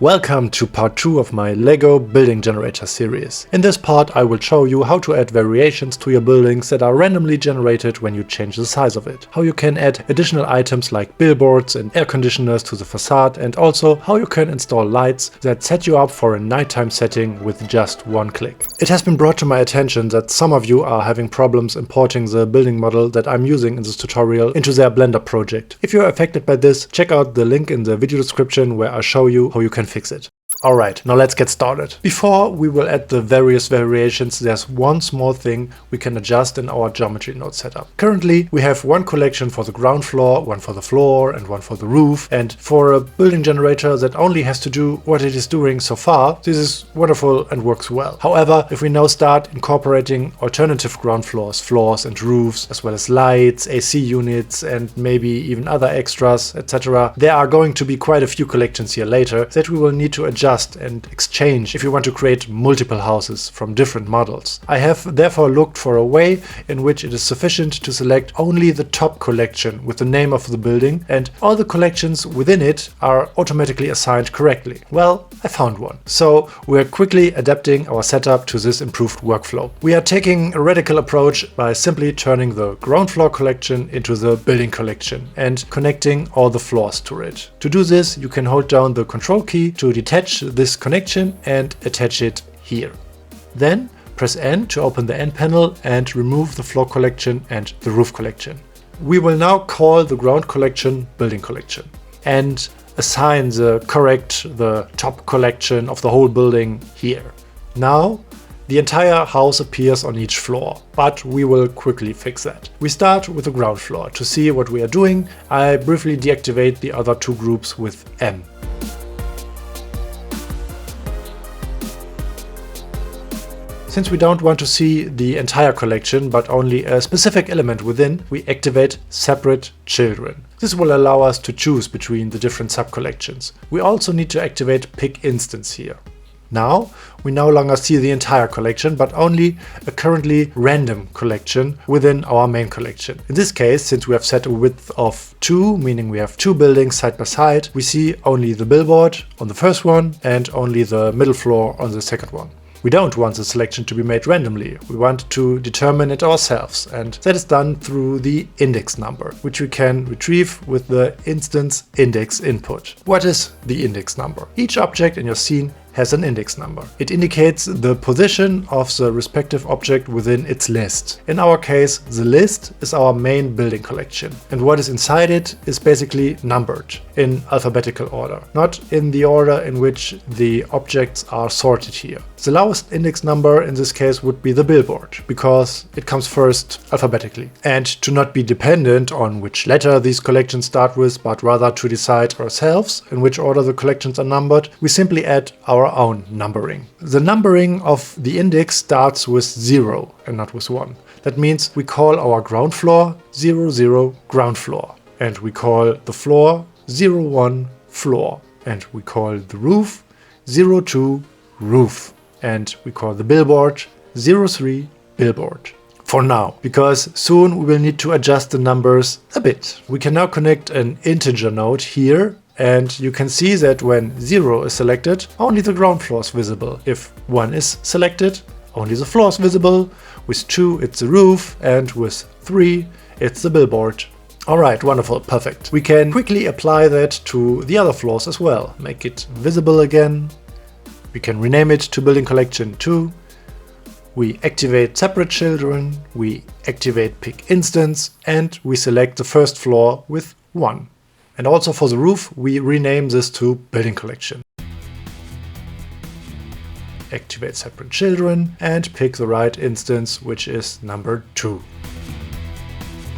Welcome to part 2 of my LEGO building generator series. In this part I will show you how to add variations to your buildings that are randomly generated when you change the size of it. How you can add additional items like billboards and air conditioners to the facade, and also how you can install lights that set you up for a nighttime setting with just one click. It has been brought to my attention that some of you are having problems importing the building model that I'm using in this tutorial into their Blender project. If you're affected by this, check out the link in the video description where I show you how you can fix it. Alright, now let's get started. Before we will add the various variations, there's one small thing we can adjust in our geometry node setup. Currently we have one collection for the ground floor, one for the floor and one for the roof, and for a building generator that only has to do what it is doing so far, this is wonderful and works well. However, if we now start incorporating alternative ground floors and roofs, as well as lights, AC units and maybe even other extras, etc., there are going to be quite a few collections here later that we will need to adjust and exchange if you want to create multiple houses from different models. I have therefore looked for a way in which it is sufficient to select only the top collection with the name of the building, and all the collections within it are automatically assigned correctly. Well, I found one. So we're quickly adapting our setup to this improved workflow. We are taking a radical approach by simply turning the ground floor collection into the building collection and connecting all the floors to it. To do this, you can hold down the control key to detach this connection and attach it here. Then press N to open the end panel and remove the floor collection and the roof collection. We will now call the ground collection building collection and assign the top collection of the whole building here. Now the entire house appears on each floor, but we will quickly fix that. We start with the ground floor. To see what we are doing, I briefly deactivate the other two groups with M. Since we don't want to see the entire collection, but only a specific element within, we activate separate children. This will allow us to choose between the different sub-collections. We also need to activate pick instance here. Now, we no longer see the entire collection, but only a currently random collection within our main collection. In this case, since we have set a width of 2, meaning we have 2 buildings side by side, we see only the billboard on the first one and only the middle floor on the second one. We don't want the selection to be made randomly. We want to determine it ourselves, and that is done through the index number, which we can retrieve with the instance index input. What is the index number? Each object in your scene has an index number. It indicates the position of the respective object within its list. In our case, the list is our main building collection, and what is inside it is basically numbered in alphabetical order, not in the order in which the objects are sorted here. The lowest index number in this case would be the billboard, because it comes first alphabetically. And to not be dependent on which letter these collections start with, but rather to decide ourselves in which order the collections are numbered, we simply add our own numbering. The numbering of the index starts with 0 and not with 1. That means we call our ground floor 00 ground floor, and we call the floor 01 floor, and we call the roof 02 roof, and we call the billboard 03 billboard. For now, because soon we will need to adjust the numbers a bit. We can now connect an integer node here, and you can see that when 0 is selected, only the ground floor is visible. If 1 is selected, only the floor is visible. With 2 it's the roof, and with 3 it's the billboard. Alright, wonderful, perfect. We can quickly apply that to the other floors as well. Make it visible again. We can rename it to building collection 2. We activate separate children, we activate pick instance, and we select the first floor with 1. And also for the roof, we rename this to building collection. Activate separate children and pick the right instance, which is number 2.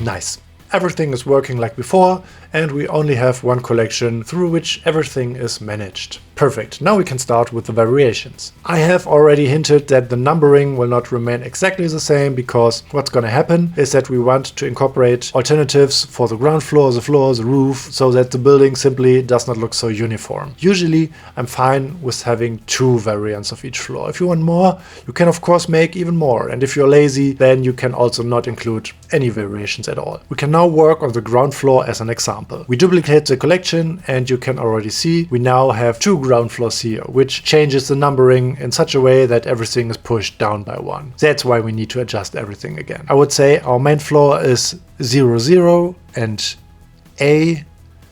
Nice. Everything is working like before, and we only have one collection through which everything is managed. Perfect, now we can start with the variations. I have already hinted that the numbering will not remain exactly the same, because what's gonna happen is that we want to incorporate alternatives for the ground floor, the roof, so that the building simply does not look so uniform. Usually I'm fine with having 2 variants of each floor. If you want more, you can of course make even more, and if you're lazy, then you can also not include any variations at all. We can now work on the ground floor as an example. We duplicate the collection, and you can already see we now have 2 ground floors here, which changes the numbering in such a way that everything is pushed down by 1. That's why we need to adjust everything again. I would say our main floor is 0, 0 and A,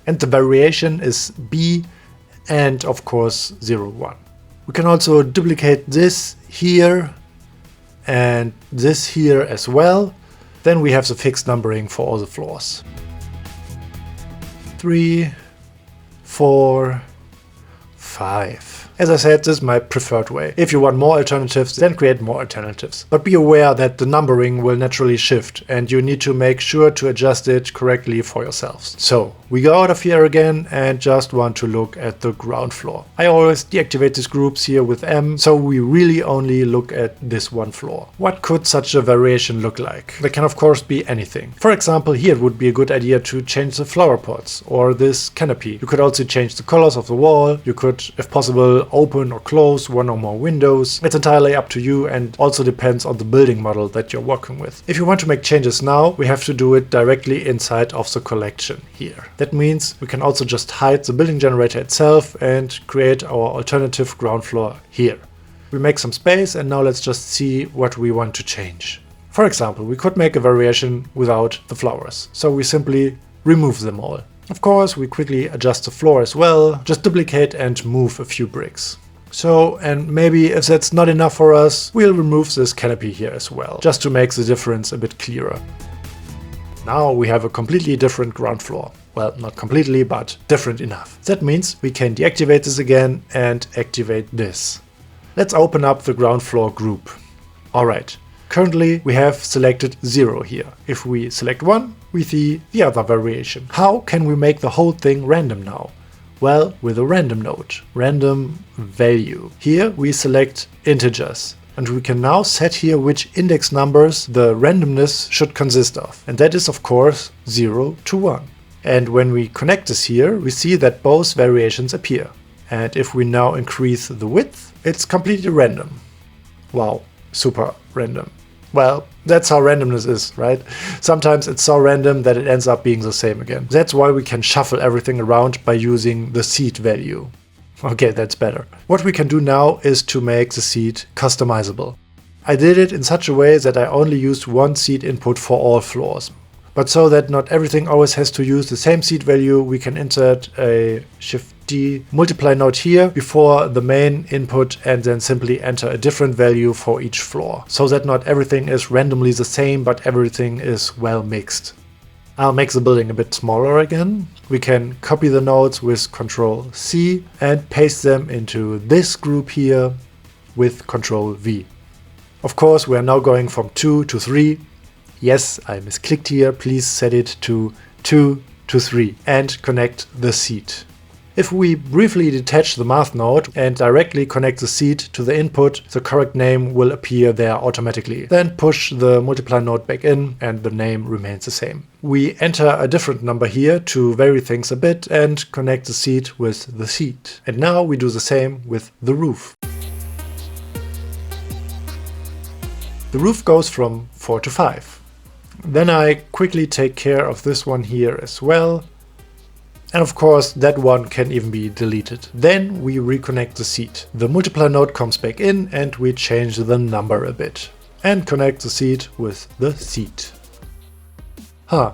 and the variation is B, and of course 0, 1. We can also duplicate this here and this here as well. Then we have the fixed numbering for all the floors. 3, 4, 5. As I said, this is my preferred way. If you want more alternatives, then create more alternatives. But be aware that the numbering will naturally shift and you need to make sure to adjust it correctly for yourselves. So we go out of here again and just want to look at the ground floor. I always deactivate these groups here with M, so we really only look at this one floor. What could such a variation look like? There can of course be anything. For example, here it would be a good idea to change the flower pots or this canopy. You could also change the colors of the wall. You could, if possible, open or close one or more windows. It's entirely up to you and also depends on the building model that you're working with. If you want to make changes now, we have to do it directly inside of the collection here. That means we can also just hide the building generator itself and create our alternative ground floor here. We make some space and now let's just see what we want to change. For example, we could make a variation without the flowers. So we simply remove them all. Of course, we quickly adjust the floor as well, just duplicate and move a few bricks. So, and maybe if that's not enough for us, we'll remove this canopy here as well, just to make the difference a bit clearer. Now we have a completely different ground floor. Well, not completely, but different enough. That means we can deactivate this again and activate this. Let's open up the ground floor group. Alright. Currently, we have selected 0 here. If we select 1, we see the other variation. How can we make the whole thing random now? Well, with a random node, random value. Here we select integers. And we can now set here which index numbers the randomness should consist of. And that is of course 0 to 1. And when we connect this here, we see that both variations appear. And if we now increase the width, it's completely random. Wow, super random. Well, that's how randomness is, right? Sometimes it's so random that it ends up being the same again. That's why we can shuffle everything around by using the seed value. Okay, that's better. What we can do now is to make the seed customizable. I did it in such a way that I only used one seed input for all floors. But so that not everything always has to use the same seed value, we can insert a Shift-D multiply node here before the main input and then simply enter a different value for each floor. So that not everything is randomly the same, but everything is well mixed. I'll make the building a bit smaller again. We can copy the nodes with Ctrl-C and paste them into this group here with Ctrl-V. Of course, we are now going from 2 to 3. Yes, I misclicked here. Please set it to 2 to 3 and connect the seed. If we briefly detach the math node and directly connect the seed to the input, the correct name will appear there automatically. Then push the multiply node back in and the name remains the same. We enter a different number here to vary things a bit and connect the seed with the seed. And now we do the same with the roof. The roof goes from 4 to 5. Then I quickly take care of this one here as well. And of course that one can even be deleted. Then we reconnect the seed. The multiply node comes back in and we change the number a bit. And connect the seed with the seed. Huh,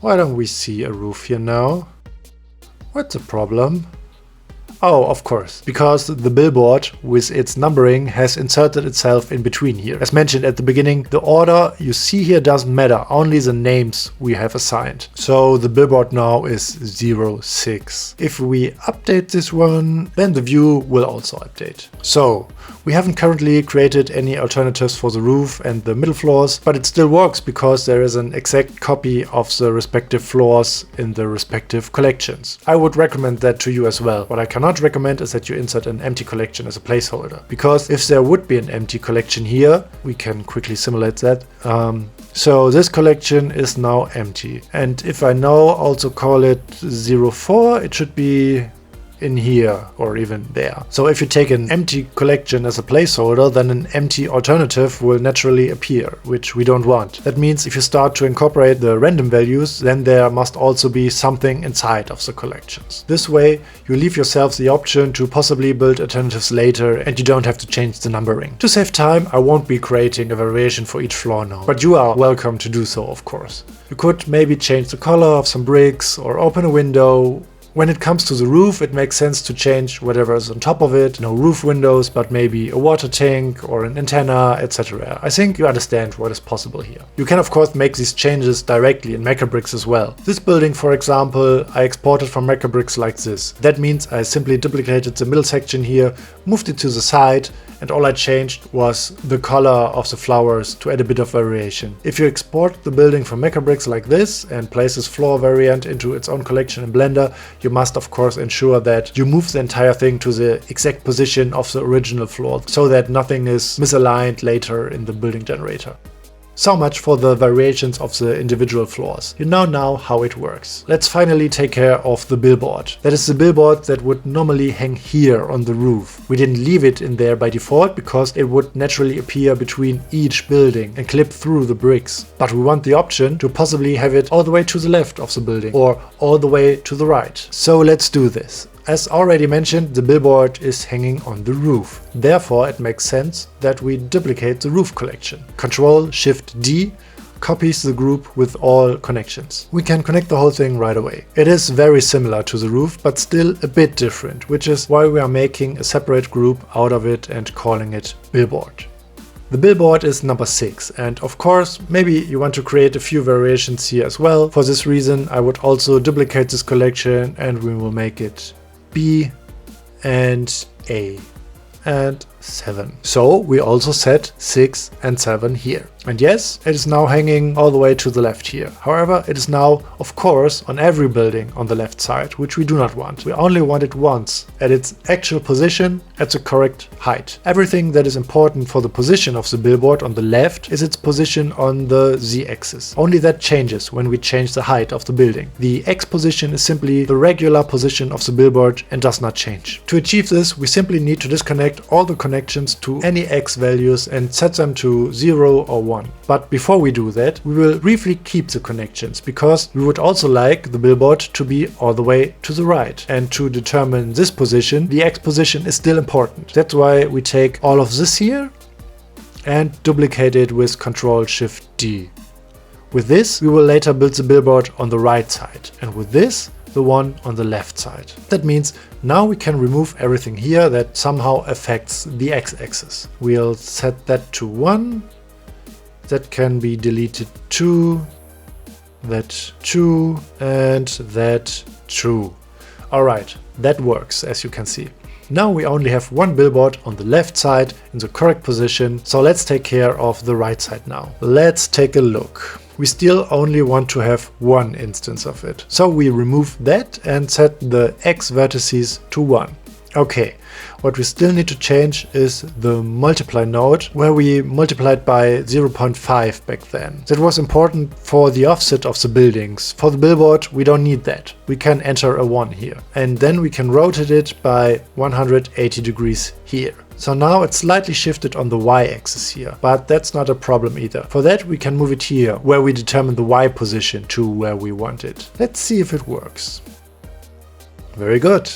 why don't we see a roof here now? What's the problem? Oh, of course, because the billboard with its numbering has inserted itself in between here. As mentioned at the beginning, the order you see here doesn't matter, only the names we have assigned. So the billboard now is 06. If we update this one, then the view will also update. So we haven't currently created any alternatives for the roof and the middle floors, but it still works because there is an exact copy of the respective floors in the respective collections. I would recommend that to you as well. What I cannot recommend is that you insert an empty collection as a placeholder, because if there would be an empty collection here, we can quickly simulate that. So this collection is now empty, and if I now also call it 04, it should be in here or even there. So if you take an empty collection as a placeholder, then an empty alternative will naturally appear, which we don't want. That means if you start to incorporate the random values, then there must also be something inside of the collections. This way you leave yourself the option to possibly build alternatives later and you don't have to change the numbering. To save time, I won't be creating a variation for each floor now, but you are welcome to do so, of course. You could maybe change the color of some bricks or open a window. When it comes to the roof, it makes sense to change whatever is on top of it. No roof windows, but maybe a water tank or an antenna, etc. I think you understand what is possible here. You can of course make these changes directly in Mechabricks as well. This building, for example, I exported from Mechabricks like this. That means I simply duplicated the middle section here, moved it to the side, and all I changed was the color of the flowers to add a bit of variation. If you export the building from Mechabricks like this and place this floor variant into its own collection in Blender, you must of course ensure that you move the entire thing to the exact position of the original floor so that nothing is misaligned later in the building generator. So much for the variations of the individual floors. You now know how it works. Let's finally take care of the billboard. That is the billboard that would normally hang here on the roof. We didn't leave it in there by default because it would naturally appear between each building and clip through the bricks. But we want the option to possibly have it all the way to the left of the building or all the way to the right. So let's do this. As already mentioned, the billboard is hanging on the roof. Therefore, it makes sense that we duplicate the roof collection. Ctrl-Shift-D copies the group with all connections. We can connect the whole thing right away. It is very similar to the roof, but still a bit different, which is why we are making a separate group out of it and calling it billboard. The billboard is number 6, and of course maybe you want to create a few variations here as well. For this reason I would also duplicate this collection and we will make it B and A and 7. So we also set 6 and 7 here. And yes, it is now hanging all the way to the left here. However, it is now, of course, on every building on the left side, which we do not want. We only want it once, at its actual position, at the correct height. Everything that is important for the position of the billboard on the left is its position on the z-axis. Only that changes when we change the height of the building. The x position is simply the regular position of the billboard and does not change. To achieve this, we simply need to disconnect all the connections to any x values and set them to 0 or 1. But before we do that, we will briefly keep the connections because we would also like the billboard to be all the way to the right. And to determine this position, the x position is still important. That's why we take all of this here and duplicate it with Ctrl-Shift-D. With this, we will later build the billboard on the right side, and with this, the one on the left side. That means now we can remove everything here that somehow affects the x-axis. We'll set that to 1. That can be deleted 2, that 2, and that 2. Alright, that works, as you can see. Now we only have one billboard on the left side in the correct position, so let's take care of the right side now. Let's take a look. We still only want to have one instance of it. So we remove that and set the x vertices to 1. Okay, what we still need to change is the multiply node, where we multiplied by 0.5 back then. That was important for the offset of the buildings. For the billboard we don't need that. We can enter a 1 here. And then we can rotate it by 180 degrees here. So now it's slightly shifted on the y-axis here, but that's not a problem either. For that we can move it here, where we determine the y position to where we want it. Let's see if it works. Very good.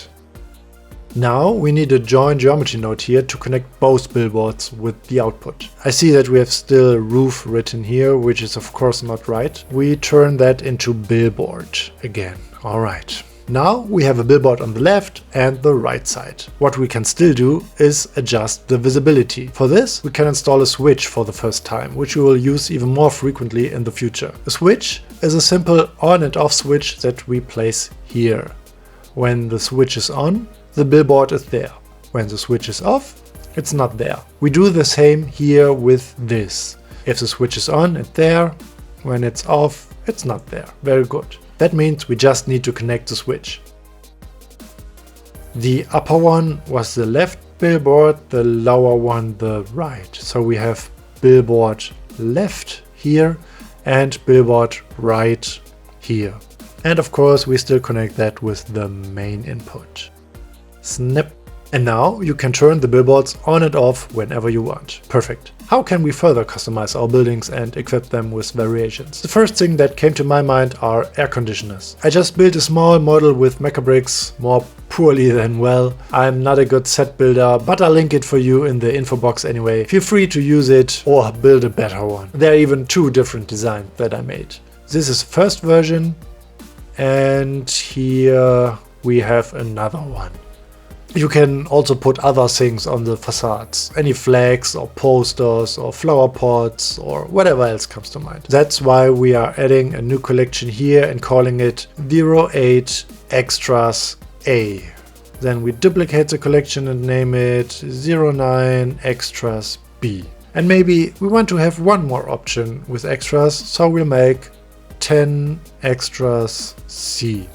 Now we need a join geometry node here to connect both billboards with the output. I see that we have still roof written here, which is of course not right. We turn that into billboard again. Alright. Now we have a billboard on the left and the right side. What we can still do is adjust the visibility. For this we can install a switch for the first time, which we will use even more frequently in the future. A switch is a simple on and off switch that we place here. When the switch is on, the billboard is there. When the switch is off, it's not there. We do the same here with this. If the switch is on, it's there. When it's off, it's not there. Very good. That means we just need to connect the switch. The upper one was the left billboard, the lower one the right. So we have billboard left here and billboard right here. And of course we still connect that with the main input. Snap. And now you can turn the billboards on and off whenever you want. Perfect. How can we further customize our buildings and equip them with variations? The first thing that came to my mind are air conditioners. I just built a small model with Mechabricks, more poorly than well. I'm not a good set builder, but I'll link it for you in the info box anyway. Feel free to use it or build a better one. There are even 2 different designs that I made. This is the first version, and here we have another one. You can also put other things on the facades, any flags or posters or flower pots or whatever else comes to mind. That's why we are adding a new collection here and calling it 08 Extras A. Then we duplicate the collection and name it 09 Extras B. And maybe we want to have one more option with extras, so we'll make 10 Extras C.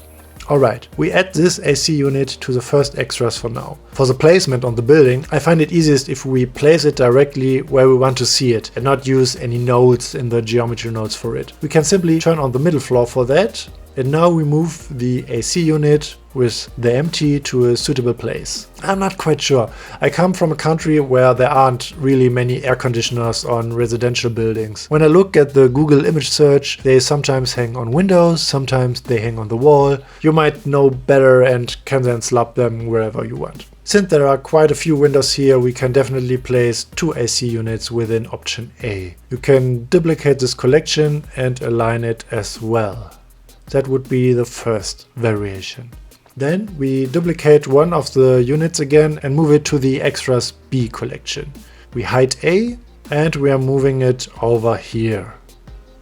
Alright, we add this AC unit to the first extras for now. For the placement on the building, I find it easiest if we place it directly where we want to see it and not use any nodes in the geometry nodes for it. We can simply turn on the middle floor for that, and now we move the AC unit with the MT to a suitable place. I'm not quite sure. I come from a country where there aren't really many air conditioners on residential buildings. When I look at the Google image search, they sometimes hang on windows, sometimes they hang on the wall. You might know better and can then slap them wherever you want. Since there are quite a few windows here, we can definitely place 2 AC units within option A. You can duplicate this collection and align it as well. That would be the first variation. Then we duplicate one of the units again and move it to the Extras B collection. We hide A and we are moving it over here.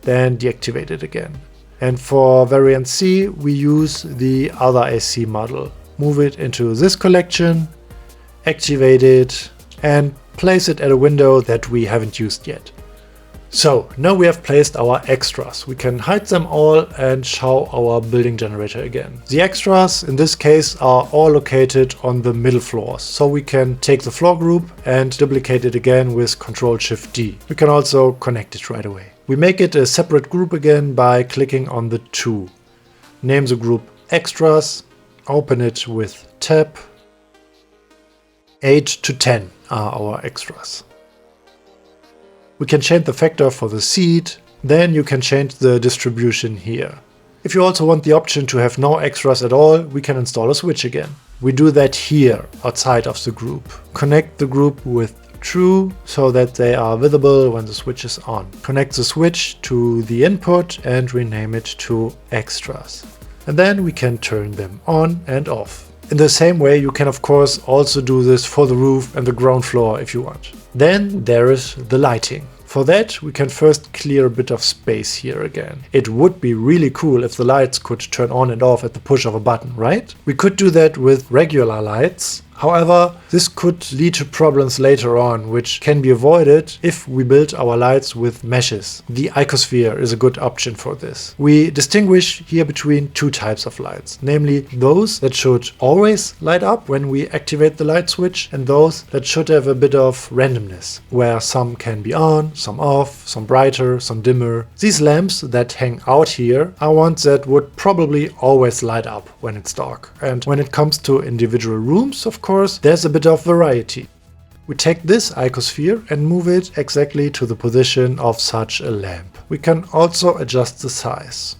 Then deactivate it again. And for variant C, we use the other AC model. Move it into this collection, activate it, and place it at a window that we haven't used yet. So now we have placed our extras. We can hide them all and show our building generator again. The extras in this case are all located on the middle floors. So we can take the floor group and duplicate it again with Ctrl-Shift-D. We can also connect it right away. We make it a separate group again by clicking on the 2. Name the group extras, open it with tab. 8 to 10 are our extras. We can change the factor for the seed, then you can change the distribution here. If you also want the option to have no extras at all, we can install a switch again. We do that here, outside of the group. Connect the group with true, so that they are visible when the switch is on. Connect the switch to the input and rename it to extras. And then we can turn them on and off. In the same way, you can of course also do this for the roof and the ground floor if you want. Then there is the lighting. For that, we can first clear a bit of space here again. It would be really cool if the lights could turn on and off at the push of a button, right? We could do that with regular lights. However, this could lead to problems later on, which can be avoided if we build our lights with meshes. The icosphere is a good option for this. We distinguish here between 2 types of lights, namely those that should always light up when we activate the light switch and those that should have a bit of randomness, where some can be on, some off, some brighter, some dimmer. These lamps that hang out here are ones that would probably always light up when it's dark. And when it comes to individual rooms, of course, there's a bit of variety. We take this icosphere and move it exactly to the position of such a lamp. We can also adjust the size.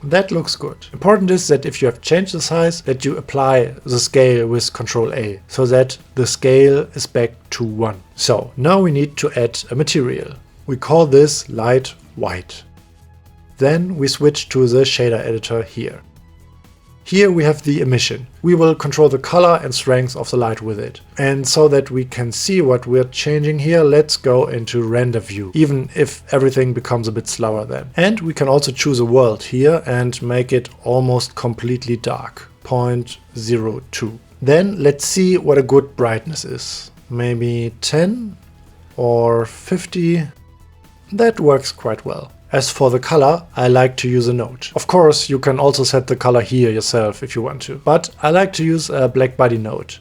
That looks good. Important is that if you have changed the size, that you apply the scale with Ctrl-A, so that the scale is back to 1. So now we need to add a material. We call this light white. Then we switch to the shader editor here. Here we have the emission. We will control the color and strength of the light with it. And so that we can see what we're changing here, let's go into render view, even if everything becomes a bit slower then. And we can also choose a world here and make it almost completely dark, 0.02. Then let's see what a good brightness is. Maybe 10 or 50. That works quite well. As for the color, I like to use a node. Of course, you can also set the color here yourself if you want to, but I like to use a black body node.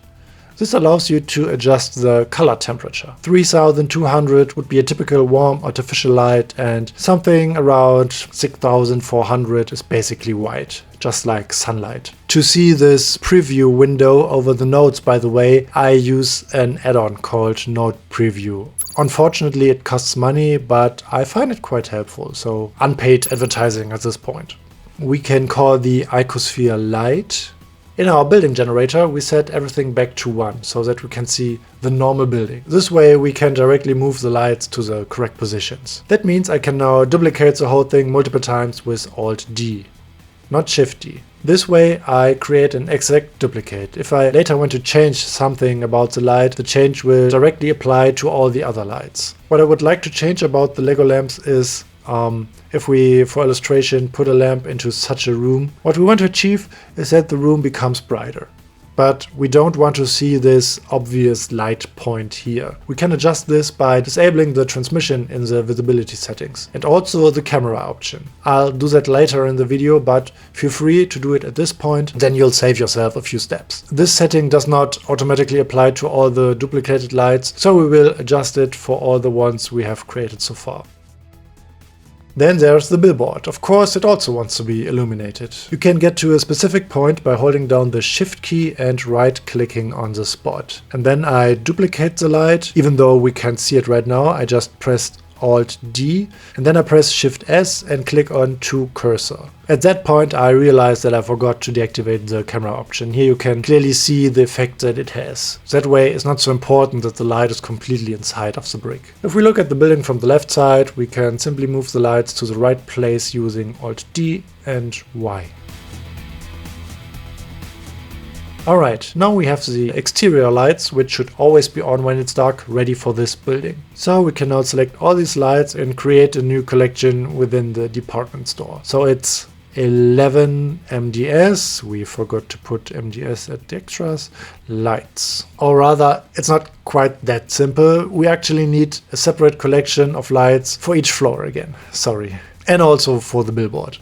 This allows you to adjust the color temperature. 3200 would be a typical warm artificial light, and something around 6400 is basically white, just like sunlight. To see this preview window over the nodes, by the way, I use an add-on called Node Preview. Unfortunately, it costs money, but I find it quite helpful, so unpaid advertising at this point. We can call the icosphere light. In our building generator, we set everything back to 1 so that we can see the normal building. This way we can directly move the lights to the correct positions. That means I can now duplicate the whole thing multiple times with Alt-D, not Shift-D. This way I create an exact duplicate. If I later want to change something about the light, the change will directly apply to all the other lights. What I would like to change about the Lego lamps is if we, for illustration, put a lamp into such a room, what we want to achieve is that the room becomes brighter. But we don't want to see this obvious light point here. We can adjust this by disabling the transmission in the visibility settings and also the camera option. I'll do that later in the video, but feel free to do it at this point, then you'll save yourself a few steps. This setting does not automatically apply to all the duplicated lights, so we will adjust it for all the ones we have created so far. Then there's the billboard. Of course, it also wants to be illuminated. You can get to a specific point by holding down the Shift key and right-clicking on the spot. And then I duplicate the light. Even though we can't see it right now, I just pressed Alt-D, and then I press Shift-S and click on To Cursor. At that point I realized that I forgot to deactivate the camera option. Here you can clearly see the effect that it has. That way it's not so important that the light is completely inside of the brick. If we look at the building from the left side, we can simply move the lights to the right place using Alt-D and Y. Alright, now we have the exterior lights, which should always be on when it's dark, ready for this building. So we can now select all these lights and create a new collection within the department store. So it's 11 MDS, we forgot to put MDS at the extras, lights. Or rather, it's not quite that simple. We actually need a separate collection of lights for each floor again, sorry. And also for the billboard.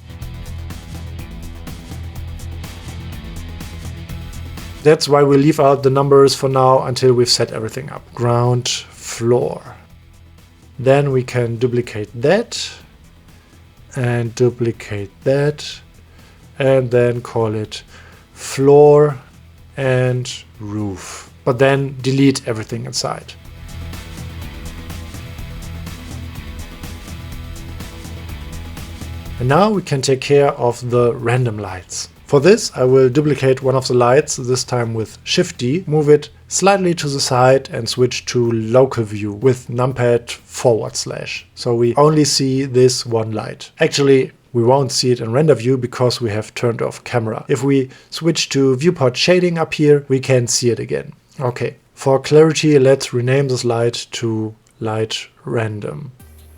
That's why we leave out the numbers for now until we've set everything up. Ground floor. Then we can duplicate that and duplicate that and then call it floor and roof. But then delete everything inside. And now we can take care of the random lights. For this, I will duplicate one of the lights, this time with Shift-D, move it slightly to the side and switch to local view with numpad /. So we only see this one light. Actually, we won't see it in render view because we have turned off camera. If we switch to viewport shading up here, we can see it again. Okay, for clarity, let's rename this light to light random.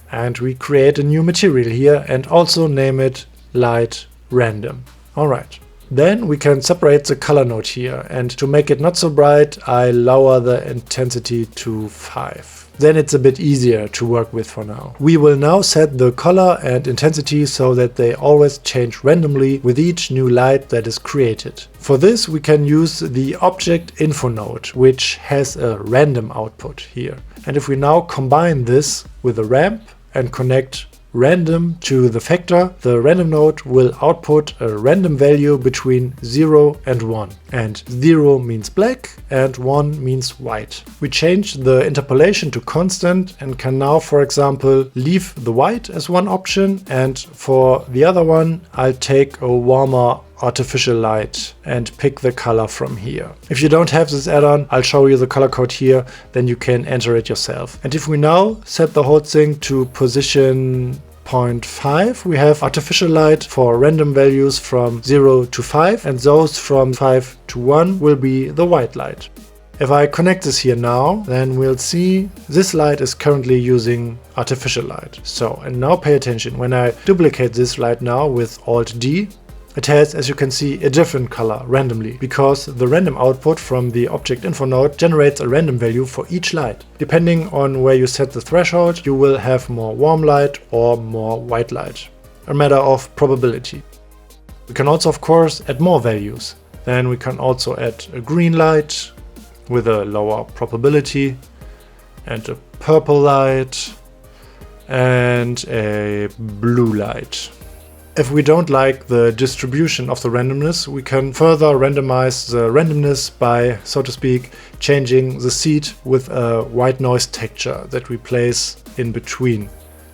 And we create a new material here and also name it light random. Alright. Then we can separate the color node here, and to make it not so bright I lower the intensity to 5. Then it's a bit easier to work with for now. We will now set the color and intensity so that they always change randomly with each new light that is created. For this we can use the object info node, which has a random output here. And if we now combine this with a ramp and connect random to the factor, the random node will output a random value between 0 and 1. And 0 means black and 1 means white. We change the interpolation to constant and can now, for example, leave the white as one option, and for the other one I'll take a warmer artificial light and pick the color from here. If you don't have this add-on, I'll show you the color code here, then you can enter it yourself. And if we now set the whole thing to position 0.5, we have artificial light for random values from 0 to 5, and those from 5 to 1 will be the white light. If I connect this here now, then we'll see this light is currently using artificial light. So, and now pay attention, when I duplicate this light now with Alt-D, it has, as you can see, a different color randomly, because the random output from the object info node generates a random value for each light. Depending on where you set the threshold, you will have more warm light or more white light. A matter of probability. We can also, of course, add more values. Then we can also add a green light, with a lower probability, and a purple light, and a blue light. If we don't like the distribution of the randomness, we can further randomize the randomness by, so to speak, changing the seed with a white noise texture that we place in between.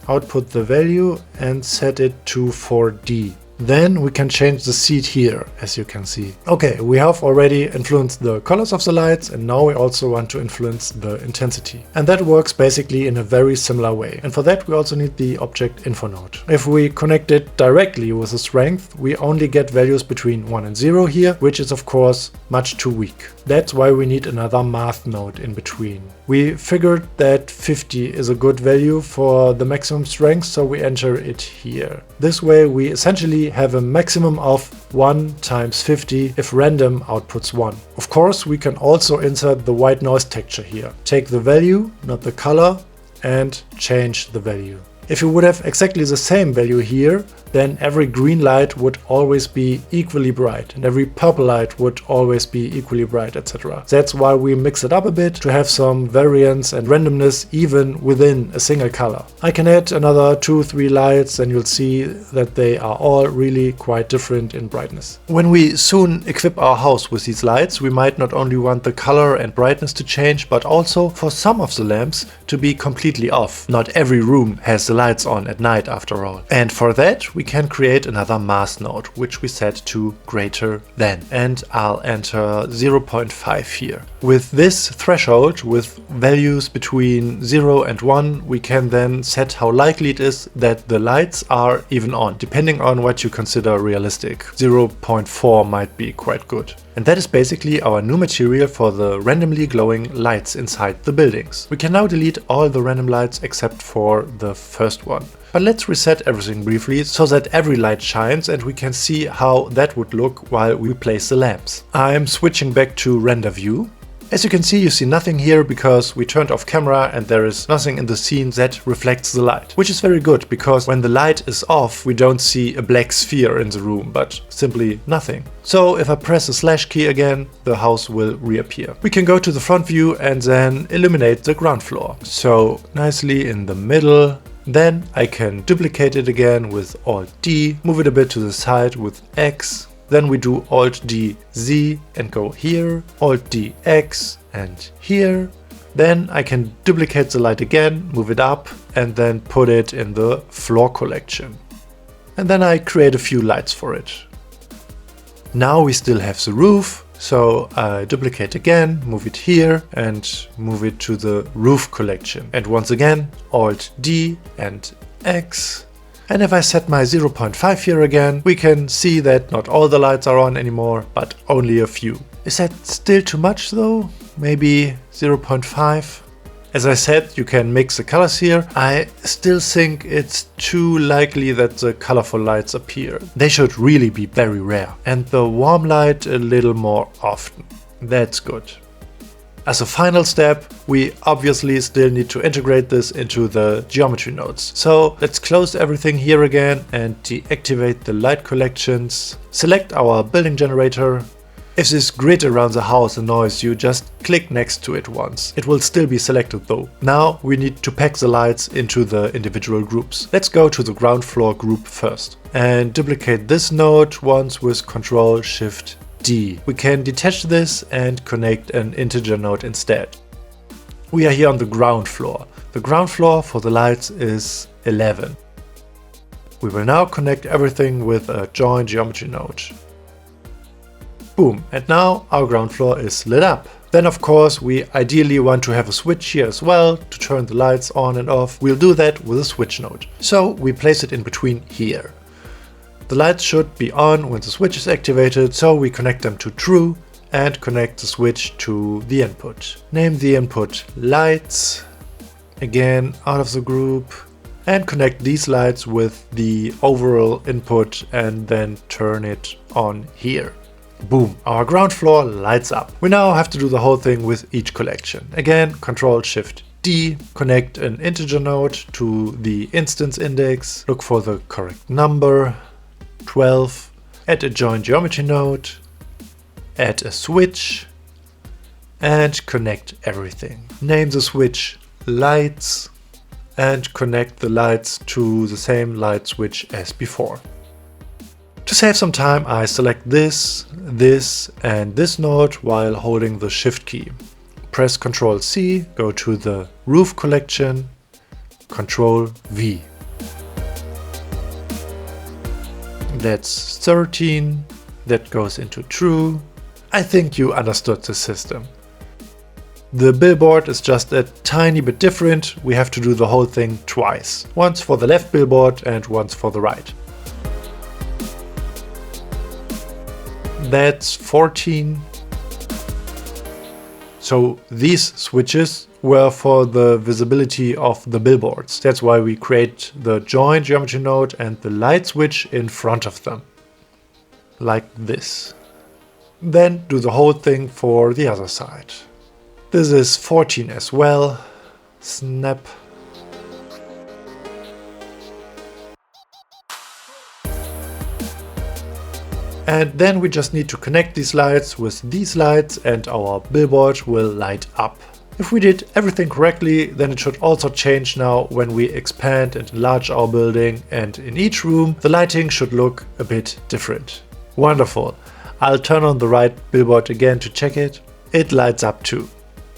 Output the value and set it to 4D. Then we can change the seed here, as you can see. Okay, we have already influenced the colors of the lights, and now we also want to influence the intensity. And that works basically in a very similar way. And for that we also need the object info node. If we connect it directly with the strength, we only get values between 1 and 0 here, which is of course much too weak. That's why we need another math node in between. We figured that 50 is a good value for the maximum strength, so we enter it here. This way we essentially have a maximum of 1 times 50 if random outputs 1. Of course, we can also insert the white noise texture here. Take the value, not the color, and change the value. If you would have exactly the same value here, then every green light would always be equally bright and every purple light would always be equally bright, etc. That's why we mix it up a bit to have some variance and randomness even within a single color. I can add another 2-3 lights and you'll see that they are all really quite different in brightness. When we soon equip our house with these lights, we might not only want the color and brightness to change, but also for some of the lamps to be completely off. Not every room has the lights on at night after all. And for that we can create another math node, which we set to greater than. And I'll enter 0.5 here. With this threshold, with values between 0 and 1, we can then set how likely it is that the lights are even on, depending on what you consider realistic. 0.4 might be quite good. And that is basically our new material for the randomly glowing lights inside the buildings. We can now delete all the random lights except for the first one. But let's reset everything briefly so that every light shines and we can see how that would look while we place the lamps. I'm switching back to render view. As you can see, you see nothing here because we turned off camera and there is nothing in the scene that reflects the light. Which is very good, because when the light is off we don't see a black sphere in the room, but simply nothing. So if I press the slash key again, the house will reappear. We can go to the front view and then illuminate the ground floor. So nicely in the middle. Then I can duplicate it again with Alt D, move it a bit to the side with X. Then we do Alt D Z and go here, Alt D X and here. Then I can duplicate the light again, move it up and then put it in the floor collection. And then I create a few lights for it. Now we still have the roof, so I duplicate again, move it here and move it to the roof collection. And once again, Alt D and X. And if I set my 0.5 here again, we can see that not all the lights are on anymore, but only a few. Is that still too much though? Maybe 0.5? As I said, you can mix the colors here. I still think it's too likely that the colorful lights appear. They should really be very rare. And the warm light a little more often. That's good. As a final step, we obviously still need to integrate this into the geometry nodes. So let's close everything here again and deactivate the light collections. Select our building generator. If this grid around the house annoys you, just click next to it once. It will still be selected though. Now we need to pack the lights into the individual groups. Let's go to the ground floor group first and duplicate this node once with Ctrl-Shift D. We can detach this and connect an integer node instead. We are here on the ground floor. The ground floor for the lights is 11. We will now connect everything with a join geometry node. Boom, and now our ground floor is lit up. Then of course we ideally want to have a switch here as well to turn the lights on and off. We'll do that with a switch node. So we place it in between here. The lights should be on when the switch is activated, so we connect them to true and connect the switch to the input. Name the input lights, again out of the group, and connect these lights with the overall input and then turn it on here. Boom, our ground floor lights up. We now have to do the whole thing with each collection. Again, Ctrl-Shift D, connect an integer node to the instance index, look for the correct number, 12, add a join geometry node, add a switch, and connect everything. Name the switch lights and connect the lights to the same light switch as before. To save some time, I select this, and this node while holding the Shift key. Press Ctrl C, go to the roof collection, Ctrl V. That's 13, that goes into true. I think you understood the system. The billboard is just a tiny bit different. We have to do the whole thing twice. Once for the left billboard and once for the right. That's 14. So these switches were for the visibility of the billboards. That's why we create the join geometry node and the light switch in front of them. Like this. Then do the whole thing for the other side. This is 14 as well. Snap. And then we just need to connect these lights with these lights and our billboard will light up. If we did everything correctly, then it should also change now when we expand and enlarge our building, and in each room the lighting should look a bit different. Wonderful. I'll turn on the right billboard again to check it. It lights up too.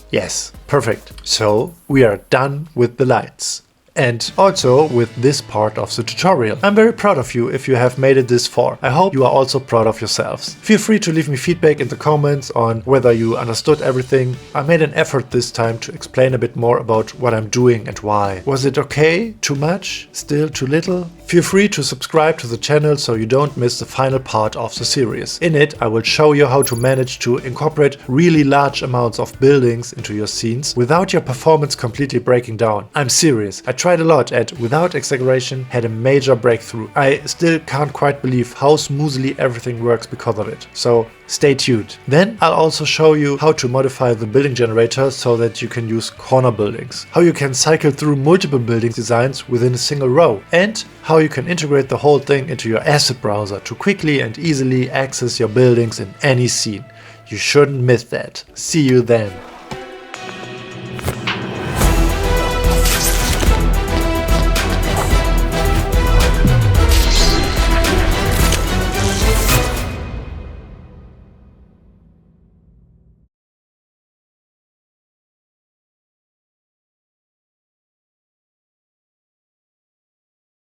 Yes, perfect. So we are done with the lights. And also with this part of the tutorial. I'm very proud of you if you have made it this far. I hope you are also proud of yourselves. Feel free to leave me feedback in the comments on whether you understood everything. I made an effort this time to explain a bit more about what I'm doing and why. Was it okay? Too much? Still too little? Feel free to subscribe to the channel so you don't miss the final part of the series. In it, I will show you how to manage to incorporate really large amounts of buildings into your scenes without your performance completely breaking down. I'm serious. I tried a lot and, without exaggeration, had a major breakthrough. I still can't quite believe how smoothly everything works because of it. So stay tuned. Then I'll also show you how to modify the building generator so that you can use corner buildings, how you can cycle through multiple building designs within a single row, and how you can integrate the whole thing into your asset browser to quickly and easily access your buildings in any scene. You shouldn't miss that. See you then.